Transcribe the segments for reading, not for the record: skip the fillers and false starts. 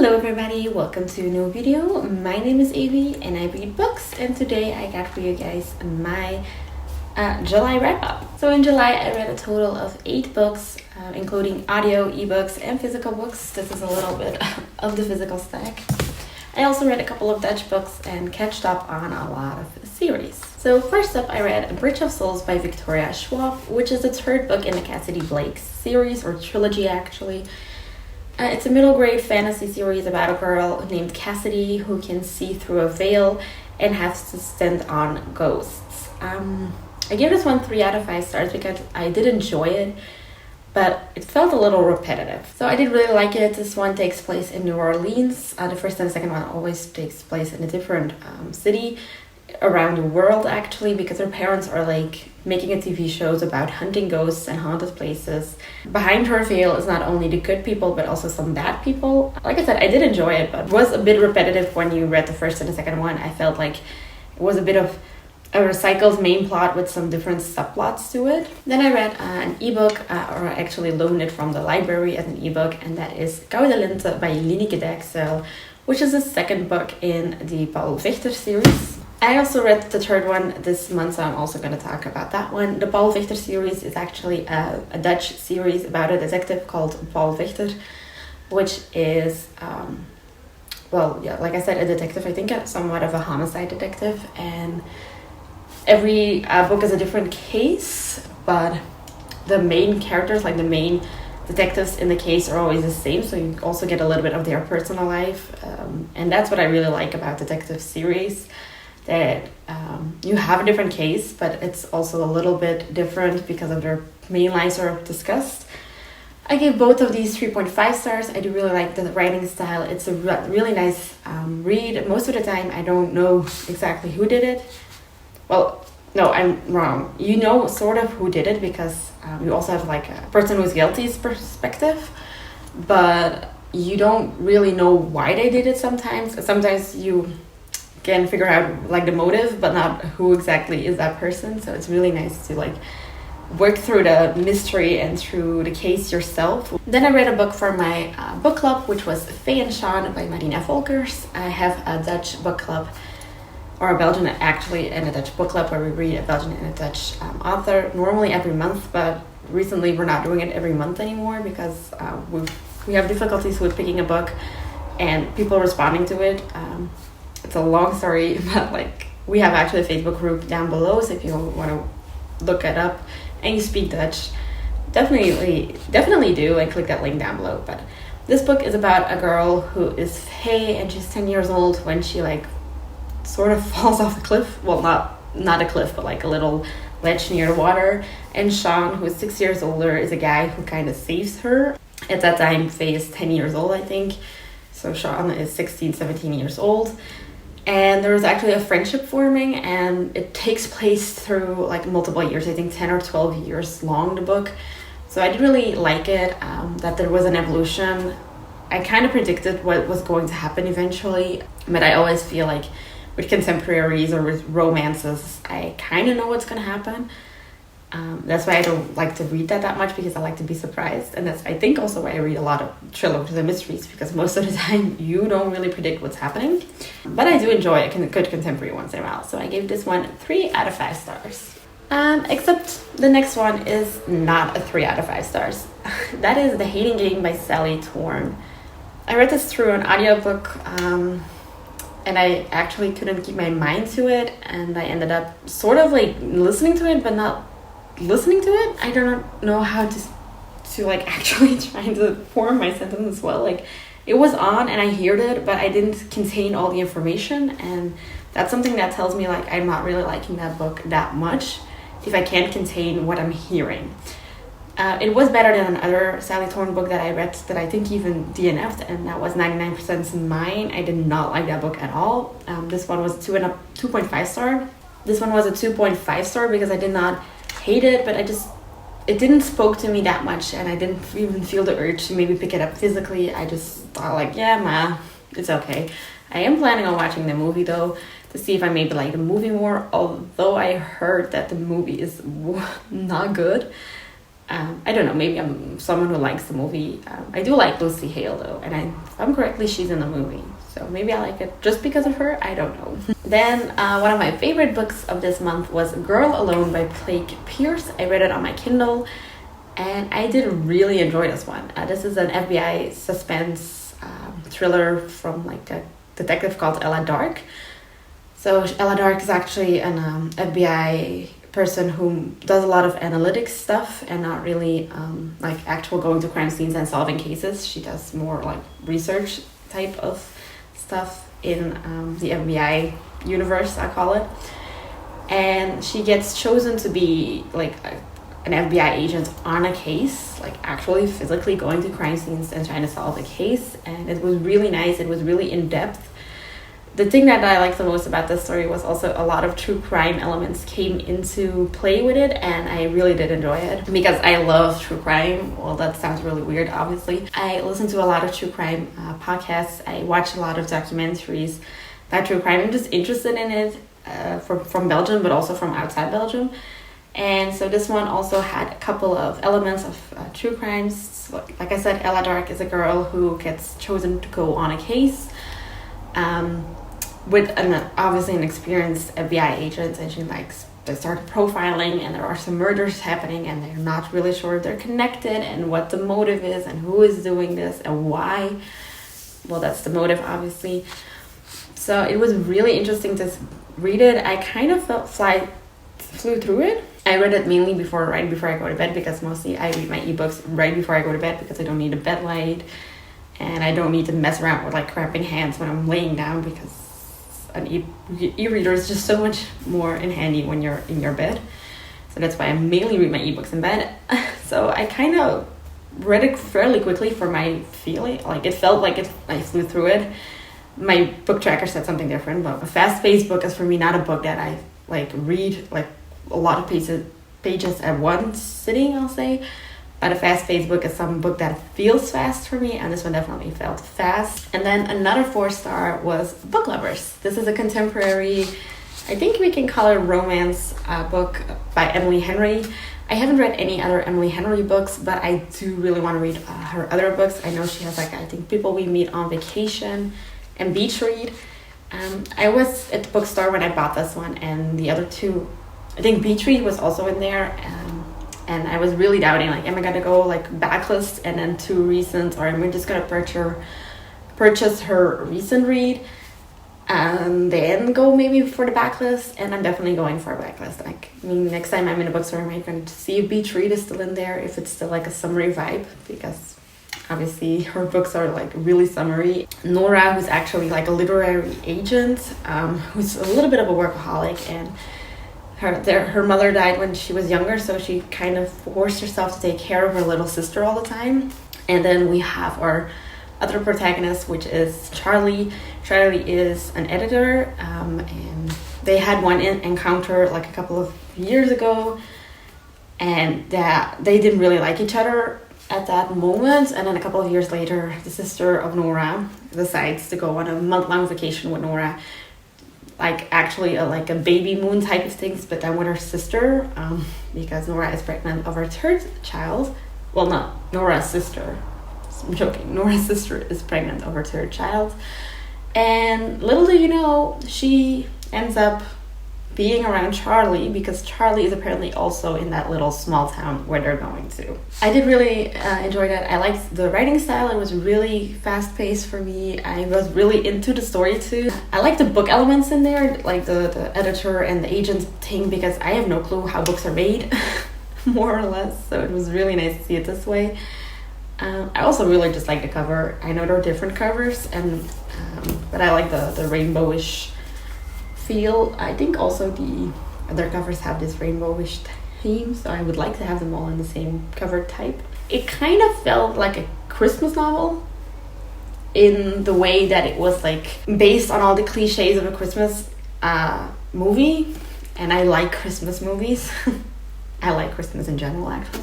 Hello everybody, welcome to a new video. My name is Evi and I read books, and today I got for you guys my July wrap-up. So in July I read a total of 8 books, including audio, ebooks and physical books. This is a little bit of the physical stack. I also read a couple of Dutch books and catched up on a lot of series. So first up I read A Bridge of Souls by Victoria Schwab, which is the third book in the Cassidy Blake series, or trilogy actually. It's a middle grade fantasy series about a girl named Cassidy who can see through a veil and has to stand on ghosts. I gave this one 3 out of 5 stars because I did enjoy it, but it felt a little repetitive. So I did really like it. This one takes place in New Orleans. The first and the second one always takes place in a different city around the world actually, because her parents are like making a TV shows about hunting ghosts and haunted places. Behind her veil is not only the good people but also some bad people. Like I said, I did enjoy it, but it was a bit repetitive when you read the first and the second one. I felt like it was a bit of a recycled main plot with some different subplots to it. Then I read an ebook, or I actually loaned it from the library as an ebook, and that is Koude Lenta by Lineke Dijksel, which is the second book in the Paul Vechter series. I also read the third one this month, so I'm also going to talk about that one. The Paul Vechter series is actually a Dutch series about a detective called Paul Vechter, which is, like I said, a detective. I think somewhat of a homicide detective, and every book is a different case, but the main characters, like the main detectives in the case, are always the same, so you also get a little bit of their personal life, and that's what I really like about detective series. That you have a different case, but it's also a little bit different because of their main lives are discussed. I gave both of these 3.5 stars. I do really like the writing style. It's a really nice read. Most of the time I don't know exactly who did it. Well, no, I'm wrong. You know sort of who did it because you also have like a person who's guilty's perspective, but you don't really know why they did it sometimes. Sometimes you can figure out like the motive, but not who exactly is that person. So it's really nice to like work through the mystery and through the case yourself. Then I read a book for my book club, which was Fanshawn by Marina Volkers. I have a Dutch book club, or a Belgian actually, and a Dutch book club where we read a Belgian and a Dutch author normally every month, but recently we're not doing it every month anymore because we have difficulties with picking a book and people responding to it. It's a long story, but like we have actually a Facebook group down below, so if you want to look it up and you speak Dutch, definitely do, and click that link down below. But this book is about a girl who is Faye, and she's 10 years old when she like sort of falls off the cliff. Well, not a cliff, but like a little ledge near the water. And Sean, who is 6 years older, is a guy who kind of saves her. At that time, Faye is 10 years old, I think. So Sean is 16, 17 years old. And there was actually a friendship forming, and it takes place through like multiple years. I think 10 or 12 years long, the book. So I did really like it, that there was an evolution. I kind of predicted what was going to happen eventually, but I always feel like with contemporaries or with romances, I kind of know what's going to happen. That's why I don't like to read that much, because I like to be surprised. And that's, I think, also why I read a lot of trilogies and mysteries, because most of the time you don't really predict what's happening. But I do enjoy a good contemporary once in a while. So I gave this one 3 out of 5 stars. Except the next one is not a 3 out of 5 stars. That is The Hating Game by Sally Thorne. I read this through an audiobook, and I actually couldn't keep my mind to it, and I ended up sort of like listening to it, but not listening to it. I don't know how to like actually trying to form my sentence well. Like it was on and I heard it, but I didn't contain all the information, and that's something that tells me like I'm not really liking that book that much if I can't contain what I'm hearing. It was better than another Sally Thorne book that I read that I think even DNF'd, and that was 99% Mine. I did not like that book at all. This one was 2.5 star. This one was a 2.5 star because I did not hate it, but it didn't spoke to me that much, and I didn't even feel the urge to maybe pick it up physically. I just thought like, yeah, it's okay. I am planning on watching the movie though, to see if I maybe like the movie more, although I heard that the movie is not good. I don't know, maybe I'm someone who likes the movie. I do like Lucy Hale though, and if I'm correctly, she's in the movie. So maybe I like it just because of her, I don't know. Then one of my favorite books of this month was Girl Alone by Blake Pierce. I read it on my Kindle, and I did really enjoy this one. This is an FBI suspense thriller from like a detective called Ella Dark. So Ella Dark is actually an FBI person who does a lot of analytics stuff and not really like actual going to crime scenes and solving cases. She does more like research type of stuff in the FBI universe, I call it. And she gets chosen to be like an FBI agent on a case, like actually physically going to crime scenes and trying to solve a case. And it was really nice. It was really in depth. The thing that I liked the most about this story was also a lot of true crime elements came into play with it, and I really did enjoy it because I love true crime. Well, that sounds really weird, obviously. I listen to a lot of true crime podcasts. I watch a lot of documentaries about true crime. I'm just interested in it from Belgium, but also from outside Belgium. And so this one also had a couple of elements of true crimes. So, like I said, Ella Dark is a girl who gets chosen to go on a case with obviously an experienced FBI agent, and they start profiling, and there are some murders happening, and they're not really sure if they're connected and what the motive is and who is doing this and why. Well, that's the motive, obviously. So it was really interesting to read it. I kind of flew through it. I read it mainly right before I go to bed, because mostly I read my ebooks right before I go to bed because I don't need a bed light and I don't need to mess around with like cramping hands when I'm laying down, because an e-reader is just so much more in handy when you're in your bed. So that's why I mainly read my ebooks in bed. So I kind of read it fairly quickly for my feeling. Like it felt like I flew through it. My book tracker said something different, but a fast-paced book is for me not a book that I like read like a lot of pages at one sitting, I'll say. But a fast-paced book is some book that feels fast for me, and this one definitely felt fast. And then another 4-star was Book Lovers. This is a contemporary, I think we can call it romance book by Emily Henry. I haven't read any other Emily Henry books, but I do really want to read her other books. I know she has I think People We Meet on Vacation and Beach Read. I was at the bookstore when I bought this one, and the other two, I think Beach Read was also in there. And I was really doubting, like, am I gonna go like backlist and then 2 recent, or am I just gonna purchase her recent read and then go maybe for the backlist? And I'm definitely going for a backlist. Like, I mean, next time I'm in a bookstore, I'm going to see if Beach Read is still in there, if it's still like a summery vibe, because obviously her books are like really summery. Nora, who's actually like a literary agent, who's a little bit of a workaholic, and her mother died when she was younger, so she kind of forced herself to take care of her little sister all the time. And then we have our other protagonist, which is Charlie. Charlie is an editor, and they had one encounter like a couple of years ago, and they didn't really like each other at that moment. And then a couple of years later, the sister of Nora decides to go on a month-long vacation with Nora, like actually like a baby moon type of things, but then with her sister, because Nora is pregnant of her 3rd child. Well, not Nora's sister. I'm joking. Nora's sister is pregnant of her 3rd child. And little do you know, she ends up being around Charlie, because Charlie is apparently also in that little small town where they're going to. I did really enjoy that. I liked the writing style. It was really fast-paced for me. I was really into the story too. I like the book elements in there, like the editor and the agent thing, because I have no clue how books are made, more or less. So it was really nice to see it this way. I also really just like the cover. I know there are different covers, but I like the rainbowish feel. I think also the other covers have this rainbowish theme, so I would like to have them all in the same cover type. It kind of felt like a Christmas novel in the way that it was like based on all the cliches of a Christmas movie, and I like Christmas movies. I like Christmas in general, actually.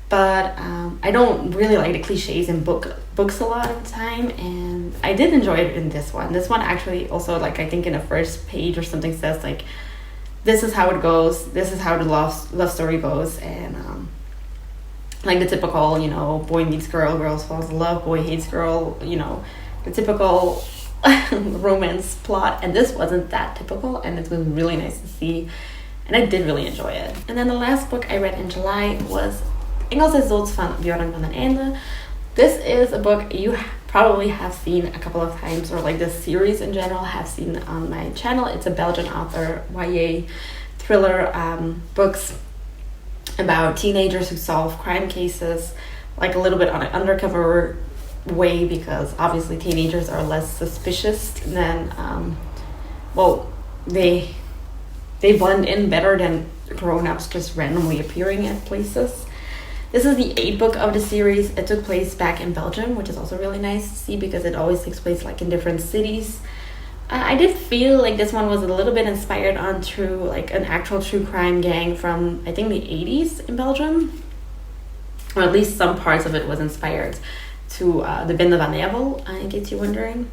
But I don't really like the cliches in books a lot of the time, and I did enjoy it in this one. This one actually also, like, I think in the first page or something says, like, this is how it goes, this is how the love story goes, and like the typical, you know, boy meets girl, girls falls in love, boy hates girl, you know, the typical romance plot. And this wasn't that typical, and it was really nice to see, and I did really enjoy it. And then the last book I read in July was Engels is Doods van Björn van den Einde. This is a book you probably have seen a couple of times, or like this series in general have seen on my channel. It's a Belgian author, YA thriller books about teenagers who solve crime cases, like a little bit on an undercover way, because obviously teenagers are less suspicious than they blend in better than grown-ups just randomly appearing at places. This is the 8th book of the series. It took place back in Belgium, which is also really nice to see because it always takes place like in different cities. I did feel like this one was a little bit inspired on an actual true crime gang from, I think, the 80s in Belgium. Or at least some parts of it was inspired to the Bende van Nijvel, in case you're wondering.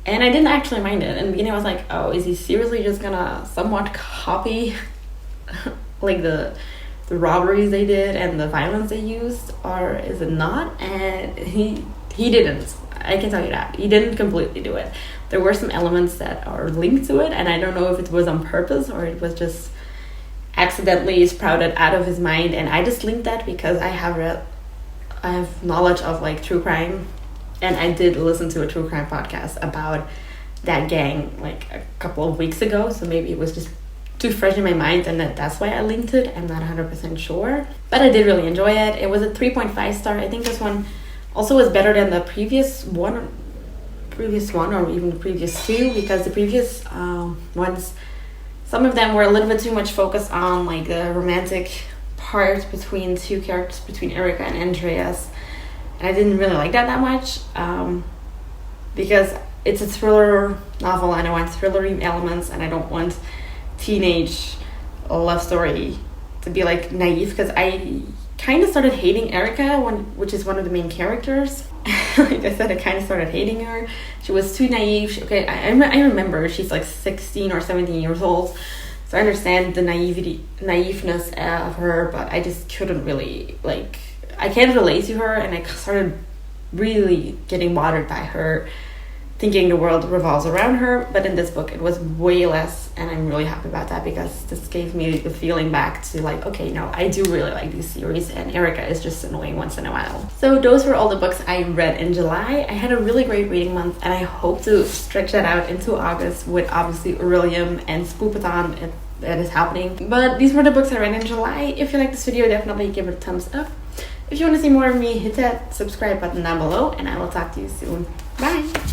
And I didn't actually mind it. In the beginning I was like, oh, is he seriously just gonna somewhat copy like the robberies they did and the violence they used, or is it not? And he didn't. I can tell you that. He didn't completely do it. There were some elements that are linked to it, and I don't know if it was on purpose or it was just accidentally sprouted out of his mind, and I just linked that because I have knowledge of like true crime, and I did listen to a true crime podcast about that gang like a couple of weeks ago, so maybe it was just too fresh in my mind and that's why I linked it. I'm not 100% sure, but I did really enjoy it. It was a 3.5 star. I think this one also was better than the previous one or even the previous two, because the previous ones, some of them were a little bit too much focused on like the romantic part between two characters, between Erica and Andreas, and I didn't really like that much because it's a thriller novel and I want thrillery elements, and I don't want teenage love story to be like naive, because I kind of started hating Erica, which is one of the main characters. Like I said, I kind of started hating her. She was too naive. I remember she's like 16 or 17 years old, so I understand the naiveness of her, but I just couldn't really, like, I can't relate to her, and I started really getting bothered by her, thinking the world revolves around her. But in this book it was way less, and I'm really happy about that, because this gave me the feeling back to like, okay, no, I do really like these series, and Erica is just annoying once in a while. So those were all the books I read in July. I had a really great reading month, and I hope to stretch that out into August with obviously Aurelium and Spoopathon if that is happening. But these were the books I read in July. If you like this video, definitely give it a thumbs up. If you want to see more of me, hit that subscribe button down below, and I will talk to you soon. Bye!